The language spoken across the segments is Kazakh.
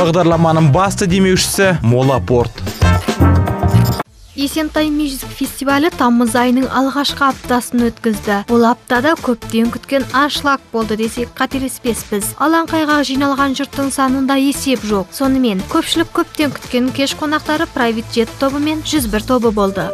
Бағдарламаның басты демеушісі Мола Порт. Есентай Music фестивалі тамыз айының алғашқы аптасын өткізді. Бұл аптада көптен күткен аншлаг болды десек қателеспеспіз. Алаңқайға жиналған жұрттың санында есеп жоқ. Сонымен көпшілік көптен күткен кеш қонақтары Private Jet тобы мен 101 тобы болды.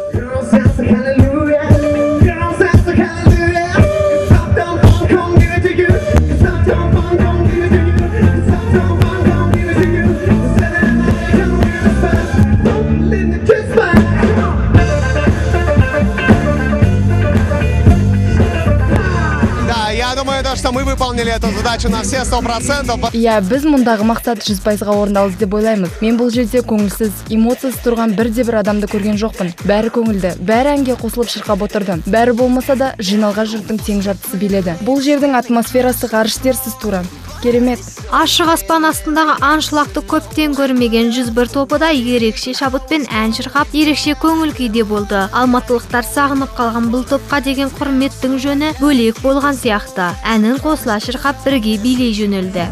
Я думаю, что мы выполнили эту задачу на все 100%. Я біз мұндағы мақсат 100%-ға орындалды деп ойлаймыз. Мен бұл жерде көңілсіз, эмоциясыз тұрған бірде-бір адамды көрген жоқпын. Бәрі көңілді, бәрі әнге қосылып шырқап отырды. Бәрі болмаса да жиналған жұрттың тең жартысы биледі. Бұл жердің атмосферасы ғарыштерсіз тура. Керемет. Ашық аспан астындағы аншлагты көптен көрмеген 101 тобы да ерекше шабытпен ән шырқап, ерекше көңіл күйде болды. Алматылықтар сағынып қалған бұл топқа деген құрметтің жөні бөлек болған сияқты. Әнін қосыла шырқап бірге билей жөнелді.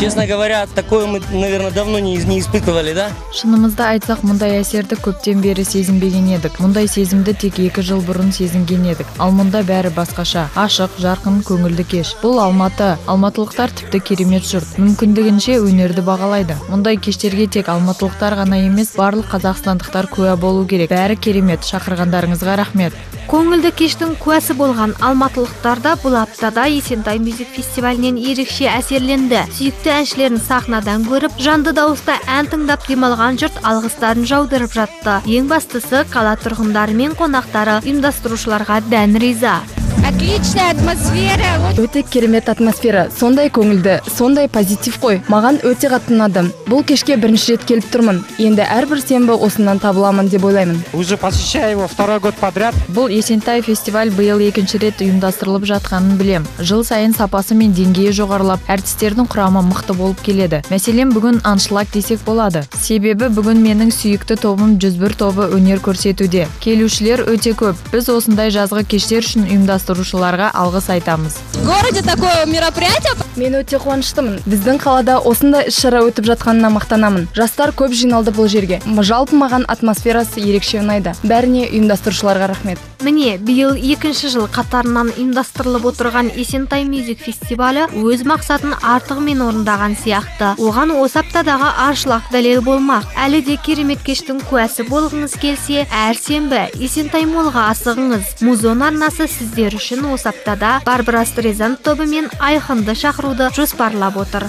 Честно говоря, такое мы, наверное, давно не испытывали, да? Шынымызды айтсақ, мұндай әсерді көптен бері сезінбеген едік. Мұндай сезімді тек 2 жыл бұрын сезінген едік. Ал мұнда бәрі басқаша. Ашық, жарқын, көңілді кеш. Бұл Алматы. Алматылықтар тіпті керемет жұрт. Мүмкіндігінше өнерді бағалайды. Мұндай кештерге тек алматылықтар ғана емес, барлық қазақстандықтар куә болу керек. Бәрі керемет. Шақырғандарыңызға рахмет. Көңілді кештің куәсі болған алматылықтар да бұл аптада Есентай Music фестивалінен ерекше әсерленді. Сүйікті әншілерін сахнадан көріп, жанды дауыста ән тыңдап демалған жұрт алғыстарын жаудырып жатты. Ең бастысы қала тұрғындары мен қонақтары ұйымдастырушыларға дән риза. Отличная атмосфера. Өте керемет атмосфера, сондай көңілді, сондай позитив қой. Маған өте қатты ұнады. Бұл кешке бірінші рет келіп тұрмын. Енді әрбір сенбі осынан табыламын деп ойлаймын. Уже посещаю его 2-й год подряд. Бұл Есентай фестиваль биыл 2-ші рет ұйымдастырылып жатқанын білем. Жыл сайын сапасы мен деңгейі жоғарылап, әртістердің құрамы мықты болып келеді. Мәселен, бүгін аншлаг десек болады. Себебі бүгін менің сүйікті тобым 101 тобы өнер көрсетуде. Келушілер өте көп. Біз осындай жазғы кештер үшін ұйымдастырушыларға алғыс айтамыз. В городе такое мероприятие. Мен өте қуаныштымын. Біздің қалада осындай іс-шара өтіп жатқанына мақтанамын. Жастар көп жиналды бұл жерге. Жалпы маған атмосферасы ерекше ұнайды. Бәріне ұйымдастырушыларға рахмет. Міне, биыл 2-ші жыл қатарынан ұйымдастырылып отырған Есентай Music фестивалі өз мақсатын артығымен орындаған сияқты. Оған осы аптадағы аншлаг дәлел болмақ. Әлі де керемет кештің куәсі болғыңыз келсе, әр сенбі Есентай молға асығыңыз. Музон арнасы сіздер үшін осы аптада Барбара Стрейзанд тобы мен Айқынды шақыруды жоспарлап отыр.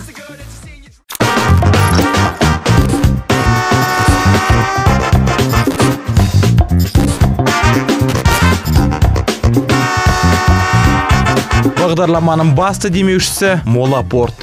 Бағдарламаның басты демеушісі Мола Порт.